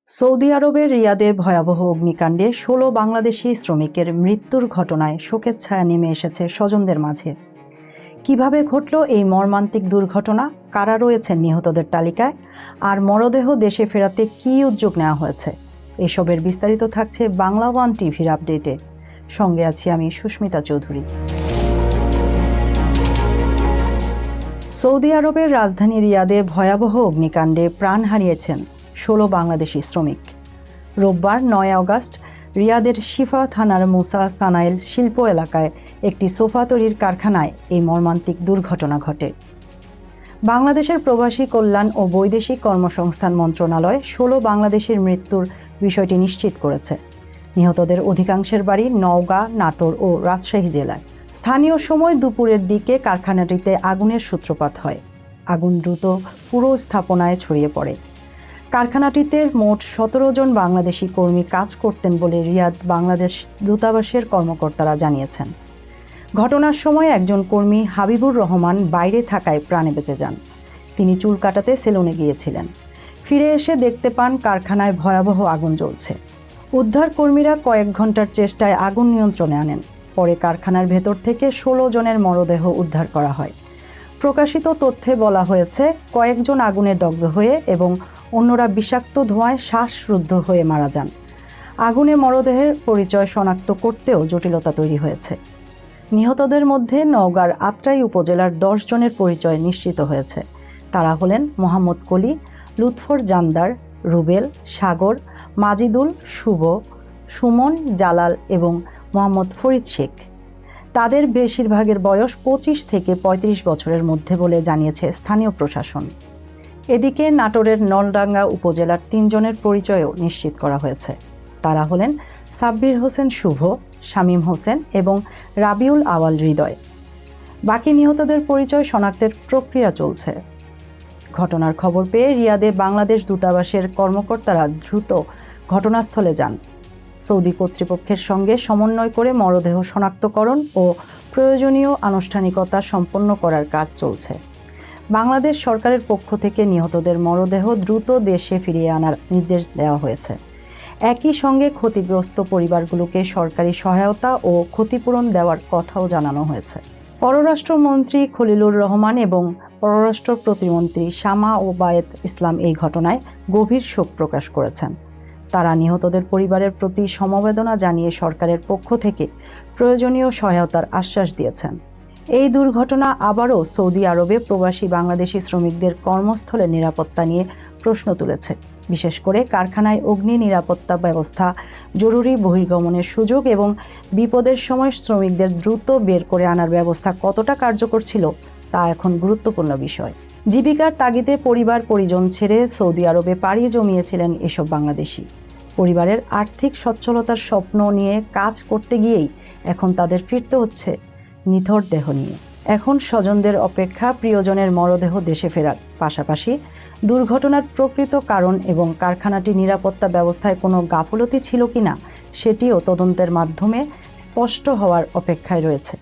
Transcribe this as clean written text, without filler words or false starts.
Saudi আরবের রিয়াদে ভয়াবহ অগ্নিকাণ্ডে ১৬ বাংলাদেশি শ্রমিকের মৃত্যুর ঘটনায় শোকের ছায়া নেমে এসেছে স্বজনদের মাঝে। কিভাবে ঘটল এই মর্মান্তিক দুর্ঘটনা, কারা রয়েছেন নিহতদের তালিকায়, আর মরদেহ দেশে ফেরাতে কী উদ্যোগ নেওয়া হয়েছে, এসবের বিস্তারিত থাকছে বাংলা ওয়ান টিভির আপডেটে। সঙ্গে আছি আমি সুস্মিতা চৌধুরী। সৌদি আরবের রাজধানী রিয়াদে ভয়াবহ অগ্নিকাণ্ডে প্রাণ হারিয়েছেন ১৬ বাংলাদেশি শ্রমিক। রোববার ৯ আগস্ট রিয়াদের শিফা থানার মুসা সানাইল শিল্প এলাকায় একটি সোফা তৈরির কারখানায় এই মর্মান্তিক দুর্ঘটনা ঘটে। বাংলাদেশের প্রবাসী কল্যাণ ও বৈদেশিক কর্মসংস্থান মন্ত্রণালয় ১৬ বাংলাদেশির মৃত্যুর বিষয়টি নিশ্চিত করেছে। নিহতদের অধিকাংশের বাড়ি নওগাঁ, নাটোর ও রাজশাহী জেলায়। স্থানীয় সময় দুপুরের দিকে কারখানাটিতে আগুনের সূত্রপাত হয়। আগুন দ্রুত পুরো স্থাপনায় ছড়িয়ে পড়ে। কারখানাটিতে মোট ১৭ জন বাংলাদেশি কর্মী কাজ করতেন বলে রিয়াদ বাংলাদেশ দূতাবাসের কর্মকর্তারা জানিয়েছেন। ঘটনার সময় একজন কর্মী হাবিবুর রহমান বাইরে থাকায় প্রাণে বেঁচে যান। তিনি চুল কাটাতে সেলুনে গিয়েছিলেন। ফিরে এসে দেখতে পান কারখানায় ভয়াবহ আগুন জ্বলছে। উদ্ধার কর্মীরা কয়েক ঘন্টার চেষ্টায় আগুন নিয়ন্ত্রণে আনেন। পরে কারখানার ভেতর থেকে ১৬ জনের মরদেহ উদ্ধার করা হয়। প্রকাশিত তথ্যে বলা হয়েছে, কয়েকজন আগুনে দগ্ধ হয়ে এবং অন্যরা বিষাক্ত ধোঁয়ায় শ্বাসরুদ্ধ হয়ে মারা যান। আগুনে মরদেহের পরিচয় শনাক্ত করতেও জটিলতা তৈরি হয়েছে। নিহতদের মধ্যে নওগাঁর আত্রাই উপজেলার ১০ জনের পরিচয় নিশ্চিত হয়েছে। তারা হলেন মোহাম্মদ কলি, লুৎফর জান্দার, রুবেল, সাগর, মাজিদুল, শুভ, সুমন, জালাল এবং মোহাম্মদ ফরিদ শেখ। তাদের বেশিরভাগের বয়স ২৫ থেকে ৩৫ বছরের মধ্যে বলে জানিয়েছে স্থানীয় প্রশাসন। এদিকে নাটোরের নলডাঙ্গা উপজেলার ৩ জনের পরিচয়ও নিশ্চিত করা হয়েছে। তারা হলেন সাব্বির হোসেন শুভ, শামীম হোসেন এবং রাবিউল আওয়াল হৃদয়। বাকি নিহতদের পরিচয় শনাক্তের প্রক্রিয়া চলছে। ঘটনার খবর পেয়ে রিয়াদে বাংলাদেশ দূতাবাসের কর্মকর্তারা দ্রুত ঘটনাস্থলে যান। সৌদি কর্তৃপক্ষের সঙ্গে সমন্বয় করে মরদেহ শনাক্তকরণ ও প্রয়োজনীয় আনুষ্ঠানিকতা সম্পন্ন করার কাজ চলছে। বাংলাদেশ সরকারের পক্ষ থেকে নিহতদের মরদেহ দ্রুত দেশে ফিরিয়ে আনার নির্দেশ দেওয়া হয়েছে। একই সঙ্গে ক্ষতিগ্রস্ত পরিবারগুলোকে সরকারি সহায়তা ও ক্ষতিপূরণ দেওয়ার কথাও জানানো হয়েছে। পররাষ্ট্রমন্ত্রী খলিলুর রহমান এবং পররাষ্ট্র প্রতিমন্ত্রী শামা ওবায়েদ ইসলাম এই ঘটনায় গভীর শোক প্রকাশ করেছেন। তারা নিহতদের পরিবারের প্রতি সমবেদনা জানিয়ে সরকারের পক্ষ থেকে প্রয়োজনীয় সহায়তার আশ্বাস দিয়েছেন। এই দুর্ঘটনা আবারও সৌদি আরবে প্রবাসী বাংলাদেশি শ্রমিকদের কর্মস্থলের নিরাপত্তা নিয়ে প্রশ্ন তুলেছে। বিশেষ করে কারখানায় অগ্নি নিরাপত্তা ব্যবস্থা, জরুরি বহির্গমনের সুযোগ এবং বিপদের সময় শ্রমিকদের দ্রুত বের করে আনার ব্যবস্থা কতটা কার্যকর ছিল তা এখন গুরুত্বপূর্ণ বিষয়। জীবিকার তাগিদে পরিবার পরিজন ছেড়ে সৌদি আরবে পাড়ি জমিয়েছিলেন এসব বাংলাদেশি। পরিবারের আর্থিক সচ্ছলতার স্বপ্ন নিয়ে কাজ করতে গিয়েই এখন তাদের ফিরতে হচ্ছে নিথর দেহ নিয়ে। এখন স্বজনদের অপেক্ষা প্রিয়জনের মরদেহ দেশে ফেরার পাশাপাশি দুর্ঘটনার প্রকৃত কারণ এবং কারখানাটির নিরাপত্তা ব্যবস্থায় কোনো গাফলতি ছিল কিনা সেটিও তদন্তের মাধ্যমে স্পষ্ট হওয়ার অপেক্ষায় রয়েছে।